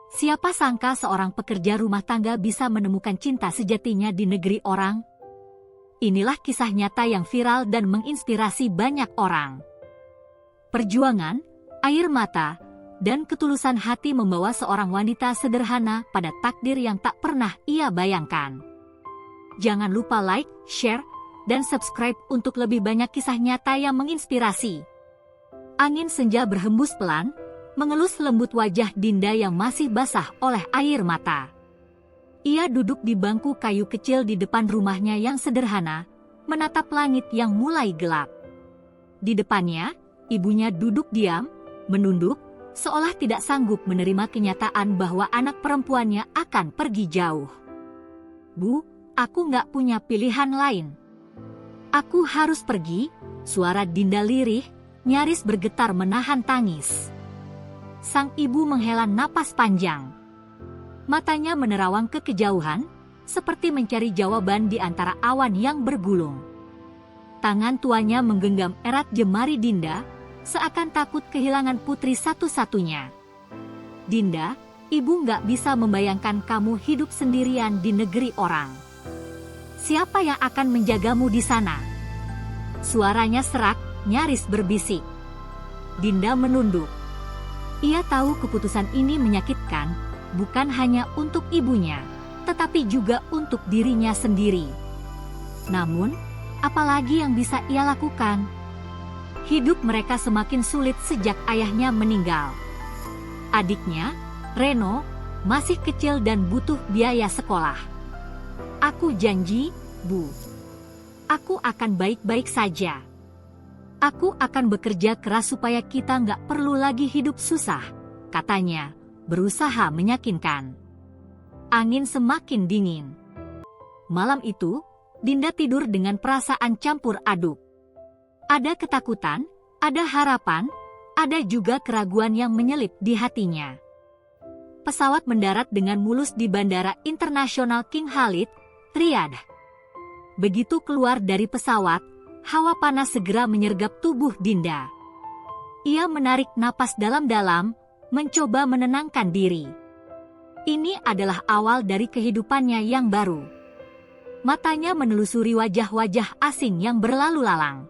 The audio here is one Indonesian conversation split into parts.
Siapa sangka seorang pekerja rumah tangga bisa menemukan cinta sejatinya di negeri orang? Inilah kisah nyata yang viral dan menginspirasi banyak orang. Perjuangan, air mata, dan ketulusan hati membawa seorang wanita sederhana pada takdir yang tak pernah ia bayangkan. Jangan lupa like, share, dan subscribe untuk lebih banyak kisah nyata yang menginspirasi. Angin senja berhembus pelan, mengelus lembut wajah Dinda yang masih basah oleh air mata. Ia duduk di bangku kayu kecil di depan rumahnya yang sederhana, menatap langit yang mulai gelap. Di depannya, ibunya duduk diam, menunduk, seolah tidak sanggup menerima kenyataan bahwa anak perempuannya akan pergi jauh. "Bu, aku nggak punya pilihan lain. Aku harus pergi," suara Dinda lirih, nyaris bergetar menahan tangis. Sang ibu menghela napas panjang. Matanya menerawang ke kejauhan, seperti mencari jawaban di antara awan yang bergulung. Tangan tuanya menggenggam erat jemari Dinda, seakan takut kehilangan putri satu-satunya. "Dinda, ibu nggak bisa membayangkan kamu hidup sendirian di negeri orang. Siapa yang akan menjagamu di sana?" Suaranya serak, nyaris berbisik. Dinda menunduk. Ia tahu keputusan ini menyakitkan, bukan hanya untuk ibunya, tetapi juga untuk dirinya sendiri. Namun, apalagi yang bisa ia lakukan? Hidup mereka semakin sulit sejak ayahnya meninggal. Adiknya, Reno, masih kecil dan butuh biaya sekolah. "Aku janji, Bu. Aku akan baik-baik saja. Aku akan bekerja keras supaya kita nggak perlu lagi hidup susah," katanya, berusaha meyakinkan. Angin semakin dingin. Malam itu, Dinda tidur dengan perasaan campur aduk. Ada ketakutan, ada harapan, ada juga keraguan yang menyelip di hatinya. Pesawat mendarat dengan mulus di Bandara Internasional King Khalid, Riyadh. Begitu keluar dari pesawat, hawa panas segera menyergap tubuh Dinda. Ia menarik napas dalam-dalam, mencoba menenangkan diri. Ini adalah awal dari kehidupannya yang baru. Matanya menelusuri wajah-wajah asing yang berlalu lalang.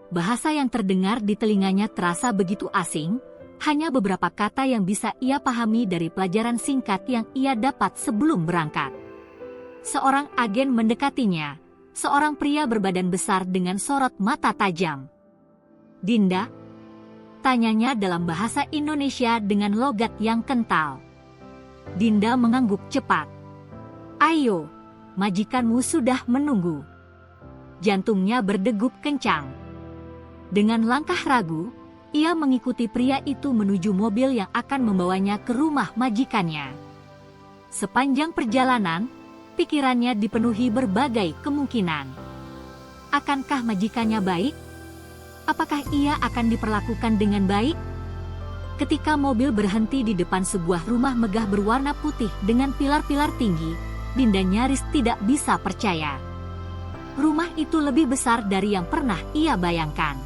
Bahasa yang terdengar di telinganya terasa begitu asing, hanya beberapa kata yang bisa ia pahami dari pelajaran singkat yang ia dapat sebelum berangkat. Seorang agen mendekatinya, seorang pria berbadan besar dengan sorot mata tajam. "Dinda?" tanyanya dalam bahasa Indonesia dengan logat yang kental. Dinda mengangguk cepat. "Ayo, majikanmu sudah menunggu." Jantungnya berdegup kencang. Dengan langkah ragu, ia mengikuti pria itu menuju mobil yang akan membawanya ke rumah majikannya. Sepanjang perjalanan, pikirannya dipenuhi berbagai kemungkinan. Akankah majikannya baik? Apakah ia akan diperlakukan dengan baik? Ketika mobil berhenti di depan sebuah rumah megah berwarna putih dengan pilar-pilar tinggi, Dinda nyaris tidak bisa percaya. Rumah itu lebih besar dari yang pernah ia bayangkan.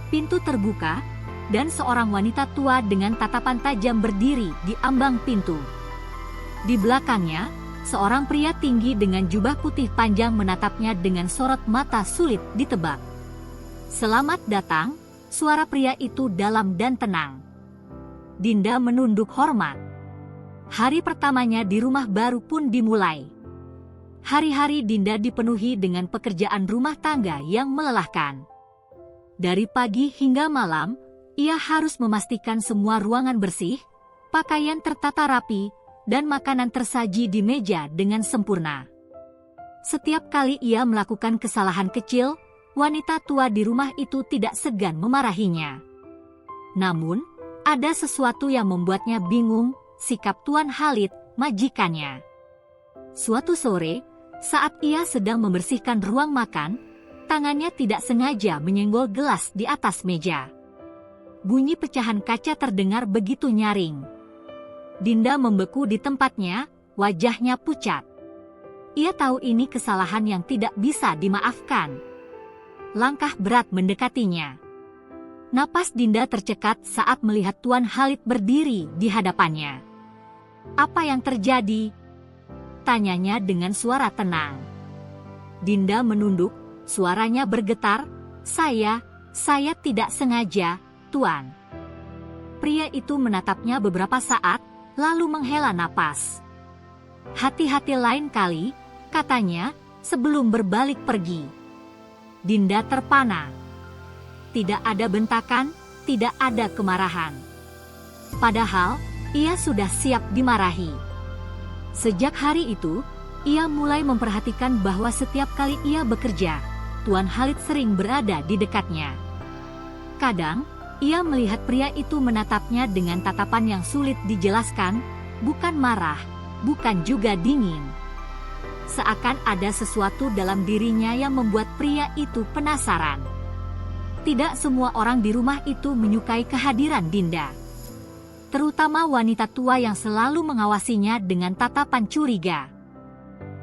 Pintu terbuka, dan seorang wanita tua dengan tatapan tajam berdiri di ambang pintu. Di belakangnya, seorang pria tinggi dengan jubah putih panjang menatapnya dengan sorot mata sulit ditebak. "Selamat datang," suara pria itu dalam dan tenang. Dinda menunduk hormat. Hari pertamanya di rumah baru pun dimulai. Hari-hari Dinda dipenuhi dengan pekerjaan rumah tangga yang melelahkan. Dari pagi hingga malam, ia harus memastikan semua ruangan bersih, pakaian tertata rapi, dan makanan tersaji di meja dengan sempurna. Setiap kali ia melakukan kesalahan kecil, wanita tua di rumah itu tidak segan memarahinya. Namun, ada sesuatu yang membuatnya bingung, sikap Tuan Khalid, majikannya. Suatu sore, saat ia sedang membersihkan ruang makan, tangannya tidak sengaja menyenggol gelas di atas meja. Bunyi pecahan kaca terdengar begitu nyaring. Dinda membeku di tempatnya, wajahnya pucat. Ia tahu ini kesalahan yang tidak bisa dimaafkan. Langkah berat mendekatinya. Napas Dinda tercekat saat melihat Tuan Khalid berdiri di hadapannya. Apa yang terjadi? Tanyanya dengan suara tenang. Dinda menunduk, suaranya bergetar. Saya tidak sengaja, Tuan. Pria itu menatapnya beberapa saat, lalu menghela napas. Hati-hati lain kali, katanya, sebelum berbalik pergi. Dinda terpana. Tidak ada bentakan, tidak ada kemarahan. Padahal, ia sudah siap dimarahi. Sejak hari itu, ia mulai memperhatikan bahwa setiap kali ia bekerja, Tuan Khalid sering berada di dekatnya. Kadang, ia melihat pria itu menatapnya dengan tatapan yang sulit dijelaskan, bukan marah, bukan juga dingin. Seakan ada sesuatu dalam dirinya yang membuat pria itu penasaran. Tidak semua orang di rumah itu menyukai kehadiran Dinda. Terutama wanita tua yang selalu mengawasinya dengan tatapan curiga.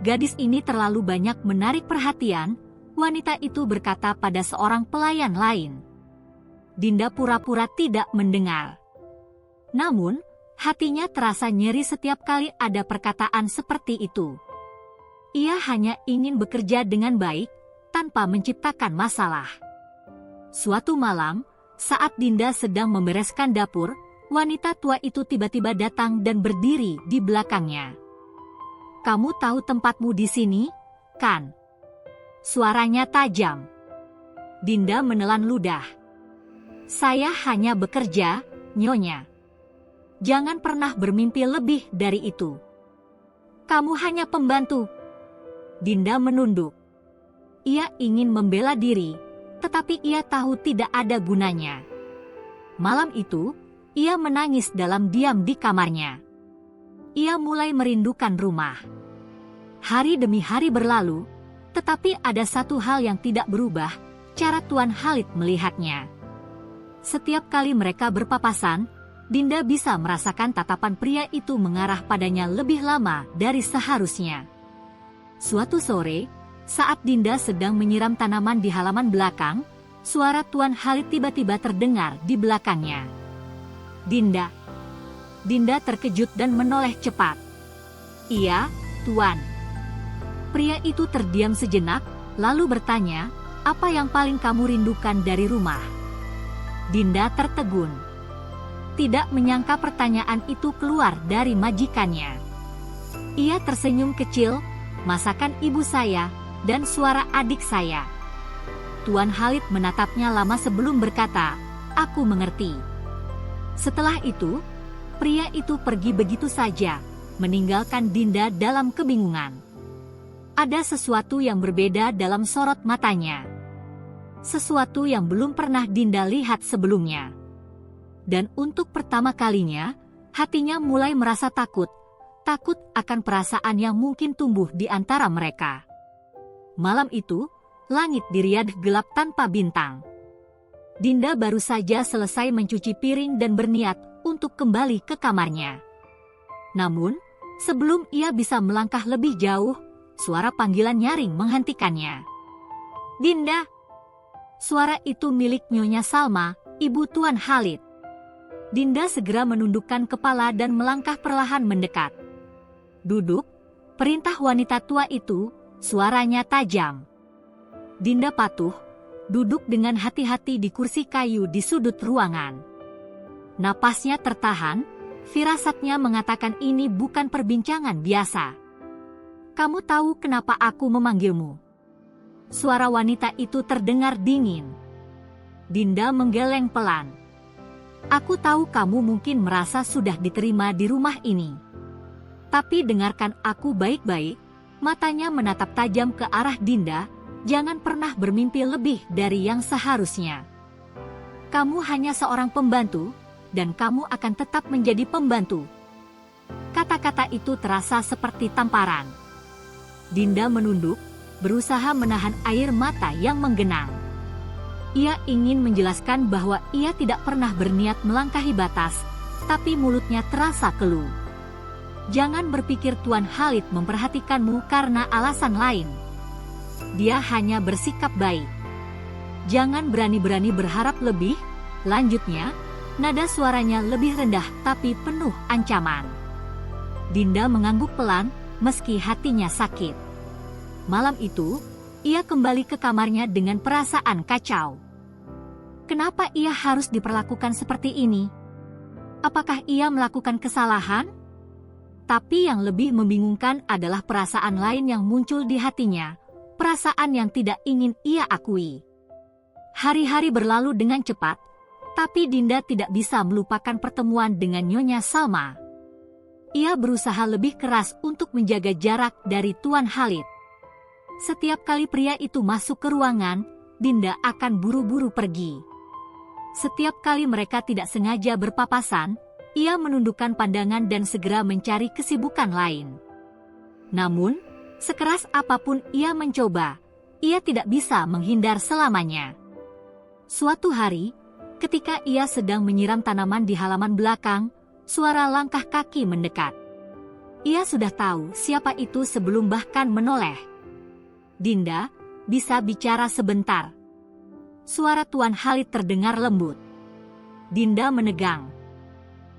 Gadis ini terlalu banyak menarik perhatian, wanita itu berkata pada seorang pelayan lain. Dinda pura-pura tidak mendengar. Namun, hatinya terasa nyeri setiap kali ada perkataan seperti itu. Ia hanya ingin bekerja dengan baik, tanpa menciptakan masalah. Suatu malam, saat Dinda sedang membereskan dapur, wanita tua itu tiba-tiba datang dan berdiri di belakangnya. "Kamu tahu tempatmu di sini, kan?" Suaranya tajam. Dinda menelan ludah. "Saya hanya bekerja, Nyonya. Jangan pernah bermimpi lebih dari itu. Kamu hanya pembantu." Dinda menunduk. Ia ingin membela diri, tetapi ia tahu tidak ada gunanya. Malam itu, ia menangis dalam diam di kamarnya. Ia mulai merindukan rumah. Hari demi hari berlalu, tetapi ada satu hal yang tidak berubah, cara Tuan Khalid melihatnya. Setiap kali mereka berpapasan, Dinda bisa merasakan tatapan pria itu mengarah padanya lebih lama dari seharusnya. Suatu sore, saat Dinda sedang menyiram tanaman di halaman belakang, suara Tuan Khalid tiba-tiba terdengar di belakangnya. "Dinda." Dinda terkejut dan menoleh cepat. "Iya, Tuan." Pria itu terdiam sejenak, lalu bertanya, "Apa yang paling kamu rindukan dari rumah?" Dinda tertegun. Tidak menyangka pertanyaan itu keluar dari majikannya. Ia tersenyum kecil, "Masakan ibu saya, dan suara adik saya." Tuan Khalid menatapnya lama sebelum berkata, "Aku mengerti." Setelah itu, pria itu pergi begitu saja, meninggalkan Dinda dalam kebingungan. Ada sesuatu yang berbeda dalam sorot matanya. Sesuatu yang belum pernah Dinda lihat sebelumnya. Dan untuk pertama kalinya, hatinya mulai merasa takut akan perasaan yang mungkin tumbuh di antara mereka. Malam itu, langit di Riyadh gelap tanpa bintang. Dinda baru saja selesai mencuci piring dan berniat untuk kembali ke kamarnya. Namun, sebelum ia bisa melangkah lebih jauh, suara panggilan nyaring menghentikannya. "Dinda!" Suara itu milik Nyonya Salma, ibu Tuan Khalid. Dinda segera menundukkan kepala dan melangkah perlahan mendekat. "Duduk," perintah wanita tua itu, suaranya tajam. Dinda patuh, duduk dengan hati-hati di kursi kayu di sudut ruangan. Napasnya tertahan, firasatnya mengatakan ini bukan perbincangan biasa. "Kamu tahu kenapa aku memanggilmu?" Suara wanita itu terdengar dingin. Dinda menggeleng pelan. "Aku tahu kamu mungkin merasa sudah diterima di rumah ini. Tapi dengarkan aku baik-baik." Matanya menatap tajam ke arah Dinda. "Jangan pernah bermimpi lebih dari yang seharusnya. Kamu hanya seorang pembantu, dan kamu akan tetap menjadi pembantu." Kata-kata itu terasa seperti tamparan. Dinda menunduk, berusaha menahan air mata yang menggenang. Ia ingin menjelaskan bahwa ia tidak pernah berniat melangkahi batas, tapi mulutnya terasa keluh. "Jangan berpikir Tuan Khalid memperhatikanmu karena alasan lain. Dia hanya bersikap baik. Jangan berani-berani berharap lebih," lanjutnya, nada suaranya lebih rendah tapi penuh ancaman. Dinda mengangguk pelan, meski hatinya sakit. Malam itu, ia kembali ke kamarnya dengan perasaan kacau. Kenapa ia harus diperlakukan seperti ini? Apakah ia melakukan kesalahan? Tapi yang lebih membingungkan adalah perasaan lain yang muncul di hatinya, perasaan yang tidak ingin ia akui. Hari-hari berlalu dengan cepat, tapi Dinda tidak bisa melupakan pertemuan dengan Nyonya Salma. Ia berusaha lebih keras untuk menjaga jarak dari Tuan Khalid. Setiap kali pria itu masuk ke ruangan, Dinda akan buru-buru pergi. Setiap kali mereka tidak sengaja berpapasan, ia menundukkan pandangan dan segera mencari kesibukan lain. Namun, sekeras apapun ia mencoba, ia tidak bisa menghindar selamanya. Suatu hari, ketika ia sedang menyiram tanaman di halaman belakang, suara langkah kaki mendekat. Ia sudah tahu siapa itu sebelum bahkan menoleh. "Dinda, bisa bicara sebentar?" Suara Tuan Khalid terdengar lembut. Dinda menegang.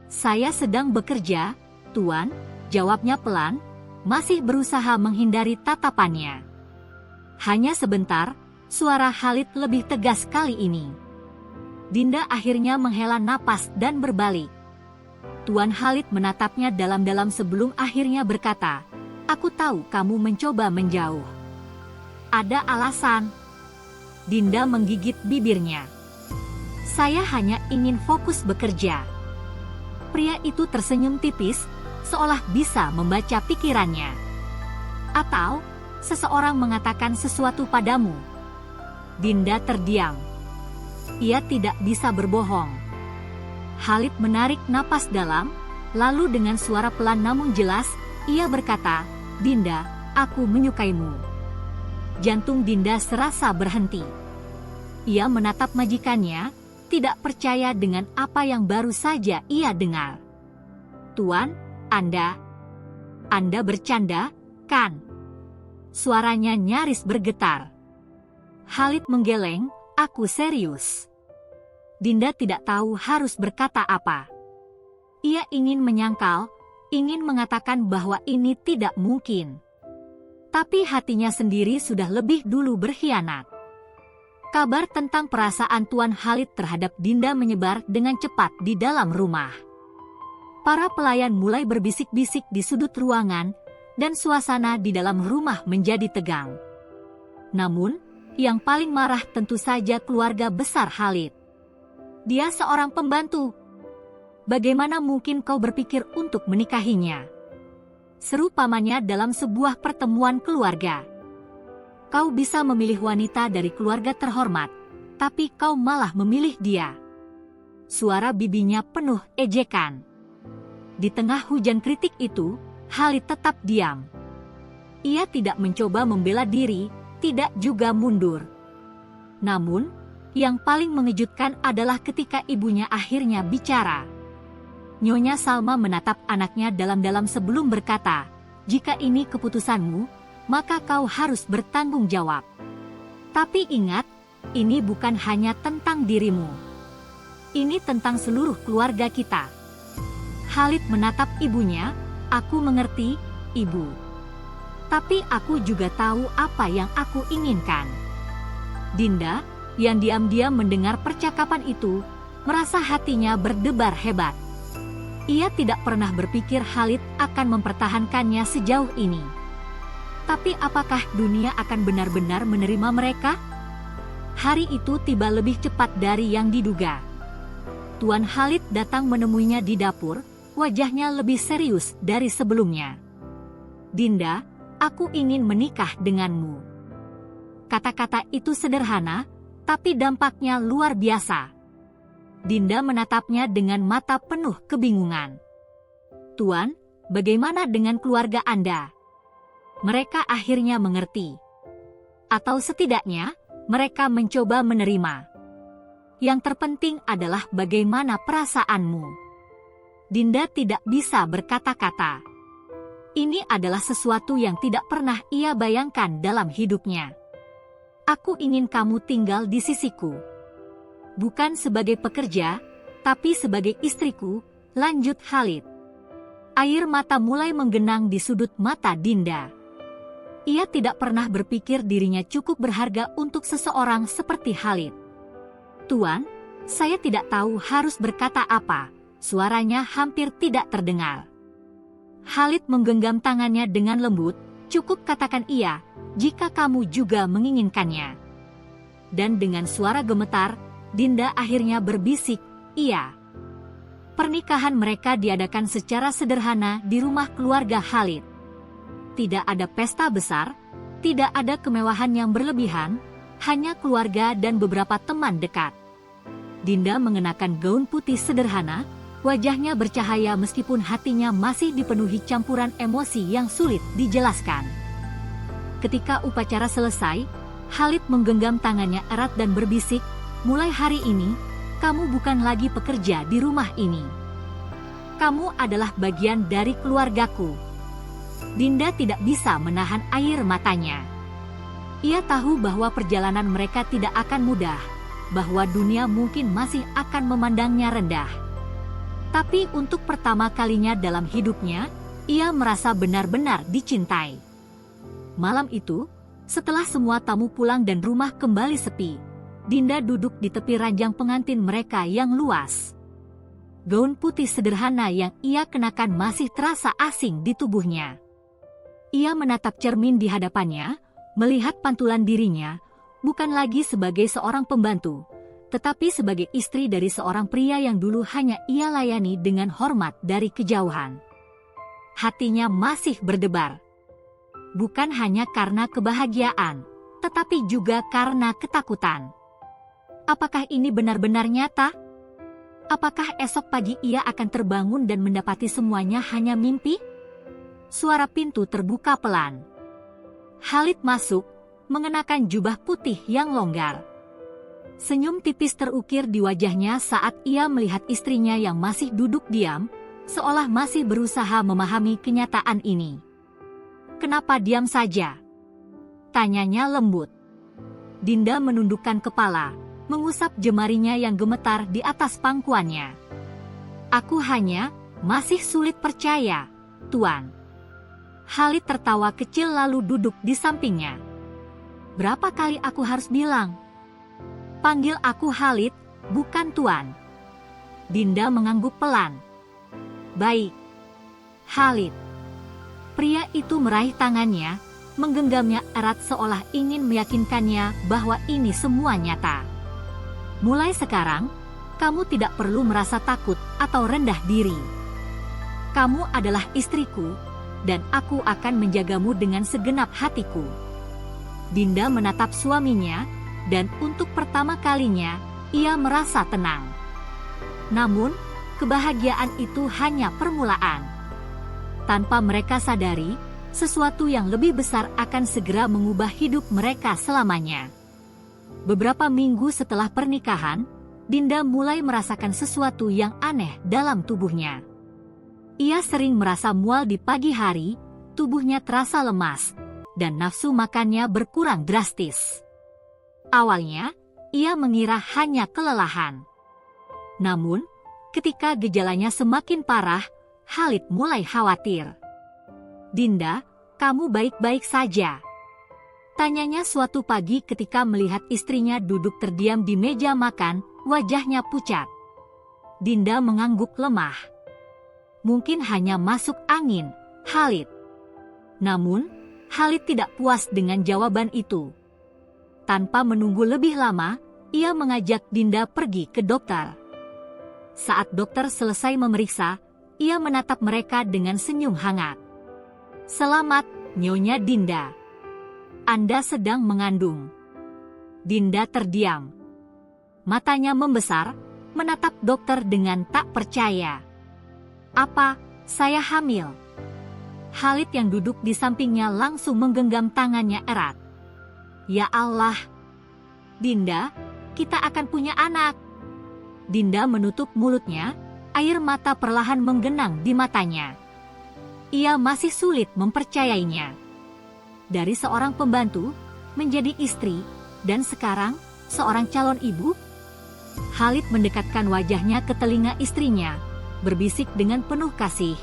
"Saya sedang bekerja, Tuan," jawabnya pelan, masih berusaha menghindari tatapannya. "Hanya sebentar," suara Khalid lebih tegas kali ini. Dinda akhirnya menghela napas dan berbalik. Tuan Khalid menatapnya dalam-dalam sebelum akhirnya berkata, "Aku tahu kamu mencoba menjauh. Ada alasan." Dinda menggigit bibirnya. "Saya hanya ingin fokus bekerja." Pria itu tersenyum tipis, seolah bisa membaca pikirannya. "Atau, seseorang mengatakan sesuatu padamu?" Dinda terdiam. Ia tidak bisa berbohong. Khalid menarik napas dalam, lalu dengan suara pelan namun jelas, ia berkata, "Dinda, aku menyukaimu." Jantung Dinda serasa berhenti. Ia menatap majikannya, tidak percaya dengan apa yang baru saja ia dengar. "Tuan, Anda bercanda, kan?" Suaranya nyaris bergetar. Khalid menggeleng, "Aku serius." Dinda tidak tahu harus berkata apa. Ia ingin menyangkal, ingin mengatakan bahwa ini tidak mungkin. Tapi hatinya sendiri sudah lebih dulu berkhianat. Kabar tentang perasaan Tuan Khalid terhadap Dinda menyebar dengan cepat di dalam rumah. Para pelayan mulai berbisik-bisik di sudut ruangan, dan suasana di dalam rumah menjadi tegang. Namun, yang paling marah tentu saja keluarga besar Khalid. "Dia seorang pembantu. Bagaimana mungkin kau berpikir untuk menikahinya?" seru pamannya dalam sebuah pertemuan keluarga. "Kau bisa memilih wanita dari keluarga terhormat, tapi kau malah memilih dia." Suara bibinya penuh ejekan. Di tengah hujan kritik itu, Khalid tetap diam. Ia tidak mencoba membela diri, tidak juga mundur. Namun, yang paling mengejutkan adalah ketika ibunya akhirnya bicara. Nyonya Salma menatap anaknya dalam-dalam sebelum berkata, "Jika ini keputusanmu, maka kau harus bertanggung jawab. Tapi ingat, ini bukan hanya tentang dirimu. Ini tentang seluruh keluarga kita." Khalid menatap ibunya, "Aku mengerti, Ibu. Tapi aku juga tahu apa yang aku inginkan." Dinda, yang diam-diam mendengar percakapan itu, merasa hatinya berdebar hebat. Ia tidak pernah berpikir Khalid akan mempertahankannya sejauh ini. Tapi apakah dunia akan benar-benar menerima mereka? Hari itu tiba lebih cepat dari yang diduga. Tuan Khalid datang menemuinya di dapur, wajahnya lebih serius dari sebelumnya. "Dinda, aku ingin menikah denganmu." Kata-kata itu sederhana, tapi dampaknya luar biasa. Dinda menatapnya dengan mata penuh kebingungan. "Tuan, bagaimana dengan keluarga Anda?" Mereka akhirnya mengerti. Atau setidaknya, mereka mencoba menerima. "Yang terpenting adalah bagaimana perasaanmu." Dinda tidak bisa berkata-kata. Ini adalah sesuatu yang tidak pernah ia bayangkan dalam hidupnya. "Aku ingin kamu tinggal di sisiku. Bukan sebagai pekerja, tapi sebagai istriku," lanjut Khalid. Air mata mulai menggenang di sudut mata Dinda. Ia tidak pernah berpikir dirinya cukup berharga untuk seseorang seperti Khalid. "Tuan, saya tidak tahu harus berkata apa," suaranya hampir tidak terdengar. Khalid menggenggam tangannya dengan lembut. "Cukup katakan iya, jika kamu juga menginginkannya." Dan dengan suara gemetar, Dinda akhirnya berbisik, "Iya." Pernikahan mereka diadakan secara sederhana di rumah keluarga Khalid. Tidak ada pesta besar, tidak ada kemewahan yang berlebihan, hanya keluarga dan beberapa teman dekat. Dinda mengenakan gaun putih sederhana, wajahnya bercahaya meskipun hatinya masih dipenuhi campuran emosi yang sulit dijelaskan. Ketika upacara selesai, Khalid menggenggam tangannya erat dan berbisik, "Mulai hari ini, kamu bukan lagi pekerja di rumah ini. Kamu adalah bagian dari keluargaku." Dinda tidak bisa menahan air matanya. Ia tahu bahwa perjalanan mereka tidak akan mudah, bahwa dunia mungkin masih akan memandangnya rendah. Tapi untuk pertama kalinya dalam hidupnya, ia merasa benar-benar dicintai. Malam itu, setelah semua tamu pulang dan rumah kembali sepi, Dinda duduk di tepi ranjang pengantin mereka yang luas. Gaun putih sederhana yang ia kenakan masih terasa asing di tubuhnya. Ia menatap cermin di hadapannya, melihat pantulan dirinya, bukan lagi sebagai seorang pembantu, tetapi sebagai istri dari seorang pria yang dulu hanya ia layani dengan hormat dari kejauhan. Hatinya masih berdebar. Bukan hanya karena kebahagiaan, tetapi juga karena ketakutan. Apakah ini benar-benar nyata? Apakah esok pagi ia akan terbangun dan mendapati semuanya hanya mimpi? Suara pintu terbuka pelan. Khalid masuk, mengenakan jubah putih yang longgar. Senyum tipis terukir di wajahnya saat ia melihat istrinya yang masih duduk diam, seolah masih berusaha memahami kenyataan ini. "Kenapa diam saja?" tanyanya lembut. Dinda menundukkan kepala, mengusap jemarinya yang gemetar di atas pangkuannya. "Aku hanya masih sulit percaya, Tuan." Khalid tertawa kecil lalu duduk di sampingnya. "Berapa kali aku harus bilang? Panggil aku Khalid, bukan Tuan." Dinda mengangguk pelan. "Baik, Khalid." Pria itu meraih tangannya, menggenggamnya erat seolah ingin meyakinkannya bahwa ini semua nyata. "Mulai sekarang, kamu tidak perlu merasa takut atau rendah diri. Kamu adalah istriku, dan aku akan menjagamu dengan segenap hatiku." Dinda menatap suaminya, dan untuk pertama kalinya, ia merasa tenang. Namun, kebahagiaan itu hanya permulaan. Tanpa mereka sadari, sesuatu yang lebih besar akan segera mengubah hidup mereka selamanya. Beberapa minggu setelah pernikahan, Dinda mulai merasakan sesuatu yang aneh dalam tubuhnya. Ia sering merasa mual di pagi hari, tubuhnya terasa lemas, dan nafsu makannya berkurang drastis. Awalnya, ia mengira hanya kelelahan. Namun, ketika gejalanya semakin parah, Khalid mulai khawatir. "Dinda, kamu baik-baik saja?" tanyanya suatu pagi ketika melihat istrinya duduk terdiam di meja makan, wajahnya pucat. Dinda mengangguk lemah. "Mungkin hanya masuk angin, Khalid." Namun, Khalid tidak puas dengan jawaban itu. Tanpa menunggu lebih lama, ia mengajak Dinda pergi ke dokter. Saat dokter selesai memeriksa, ia menatap mereka dengan senyum hangat. "Selamat, Nyonya Dinda. Anda sedang mengandung." Dinda terdiam. Matanya membesar, menatap dokter dengan tak percaya. "Apa, saya hamil?" Khalid yang duduk di sampingnya langsung menggenggam tangannya erat. "Ya Allah, Dinda, kita akan punya anak." Dinda menutup mulutnya, air mata perlahan menggenang di matanya. Ia masih sulit mempercayainya. Dari seorang pembantu, menjadi istri, dan sekarang, seorang calon ibu? Khalid mendekatkan wajahnya ke telinga istrinya, berbisik dengan penuh kasih,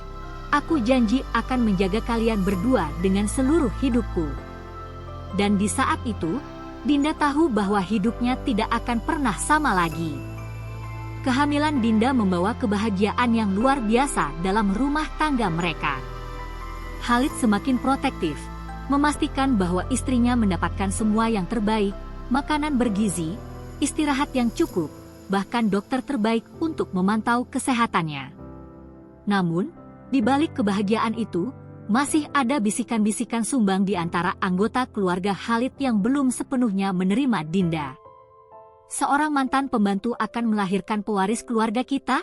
Aku janji akan menjaga kalian berdua dengan seluruh hidupku. Dan di saat itu, Dinda tahu bahwa hidupnya tidak akan pernah sama lagi. Kehamilan Dinda membawa kebahagiaan yang luar biasa dalam rumah tangga mereka. Khalid semakin protektif, memastikan bahwa istrinya mendapatkan semua yang terbaik, makanan bergizi, istirahat yang cukup, bahkan dokter terbaik untuk memantau kesehatannya. Namun, di balik kebahagiaan itu, masih ada bisikan-bisikan sumbang di antara anggota keluarga Khalid yang belum sepenuhnya menerima Dinda. Seorang mantan pembantu akan melahirkan pewaris keluarga kita?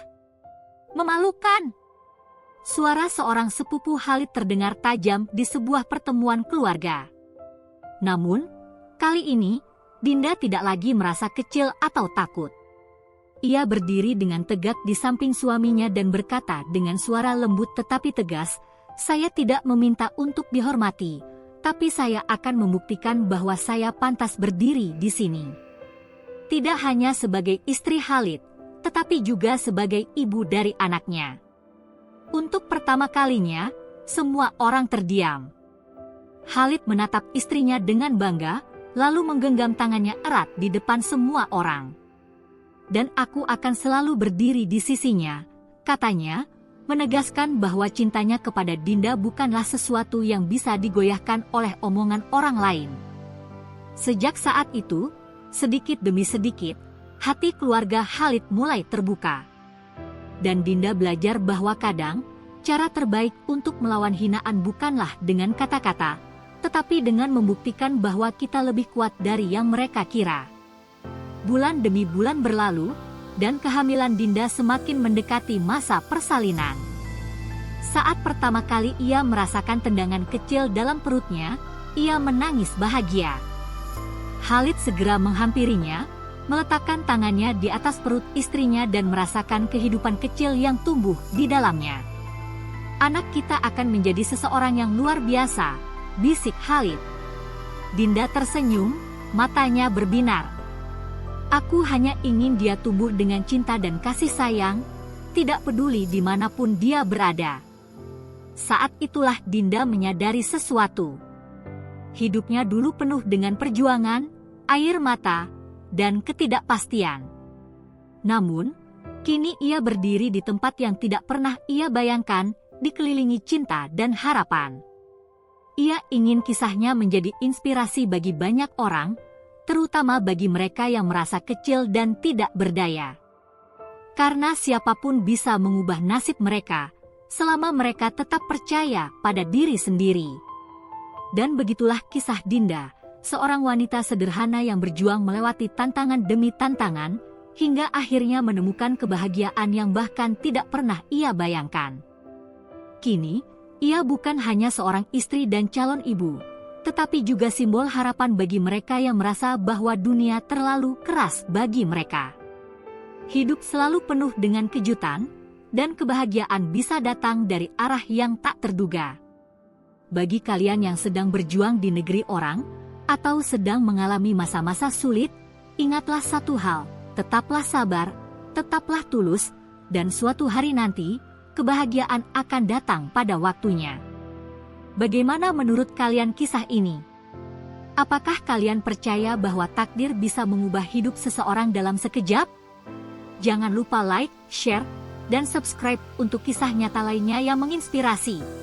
Memalukan! Suara seorang sepupu Khalid terdengar tajam di sebuah pertemuan keluarga. Namun, kali ini, Dinda tidak lagi merasa kecil atau takut. Ia berdiri dengan tegak di samping suaminya dan berkata dengan suara lembut tetapi tegas, "Saya tidak meminta untuk dihormati, tapi saya akan membuktikan bahwa saya pantas berdiri di sini. Tidak hanya sebagai istri Khalid, tetapi juga sebagai ibu dari anaknya." Untuk pertama kalinya, semua orang terdiam. Khalid menatap istrinya dengan bangga, lalu menggenggam tangannya erat di depan semua orang. "Dan aku akan selalu berdiri di sisinya," katanya, menegaskan bahwa cintanya kepada Dinda bukanlah sesuatu yang bisa digoyahkan oleh omongan orang lain. Sejak saat itu, sedikit demi sedikit, hati keluarga Khalid mulai terbuka. Dan Dinda belajar bahwa kadang, cara terbaik untuk melawan hinaan bukanlah dengan kata-kata, tetapi dengan membuktikan bahwa kita lebih kuat dari yang mereka kira. Bulan demi bulan berlalu, dan kehamilan Dinda semakin mendekati masa persalinan. Saat pertama kali ia merasakan tendangan kecil dalam perutnya, ia menangis bahagia. Khalid segera menghampirinya, meletakkan tangannya di atas perut istrinya dan merasakan kehidupan kecil yang tumbuh di dalamnya. "Anak kita akan menjadi seseorang yang luar biasa," bisik Khalid. Dinda tersenyum, matanya berbinar. "Aku hanya ingin dia tumbuh dengan cinta dan kasih sayang, tidak peduli dimanapun dia berada." Saat itulah Dinda menyadari sesuatu. Hidupnya dulu penuh dengan perjuangan, air mata, dan ketidakpastian. Namun, kini ia berdiri di tempat yang tidak pernah ia bayangkan, dikelilingi cinta dan harapan. Ia ingin kisahnya menjadi inspirasi bagi banyak orang, terutama bagi mereka yang merasa kecil dan tidak berdaya. Karena siapapun bisa mengubah nasib mereka, selama mereka tetap percaya pada diri sendiri. Dan begitulah kisah Dinda, seorang wanita sederhana yang berjuang melewati tantangan demi tantangan, hingga akhirnya menemukan kebahagiaan yang bahkan tidak pernah ia bayangkan. Kini, ia bukan hanya seorang istri dan calon ibu, tetapi juga simbol harapan bagi mereka yang merasa bahwa dunia terlalu keras bagi mereka. Hidup selalu penuh dengan kejutan, dan kebahagiaan bisa datang dari arah yang tak terduga. Bagi kalian yang sedang berjuang di negeri orang, atau sedang mengalami masa-masa sulit, ingatlah satu hal, tetaplah sabar, tetaplah tulus, dan suatu hari nanti, kebahagiaan akan datang pada waktunya. Bagaimana menurut kalian kisah ini? Apakah kalian percaya bahwa takdir bisa mengubah hidup seseorang dalam sekejap? Jangan lupa like, share, dan subscribe untuk kisah nyata lainnya yang menginspirasi.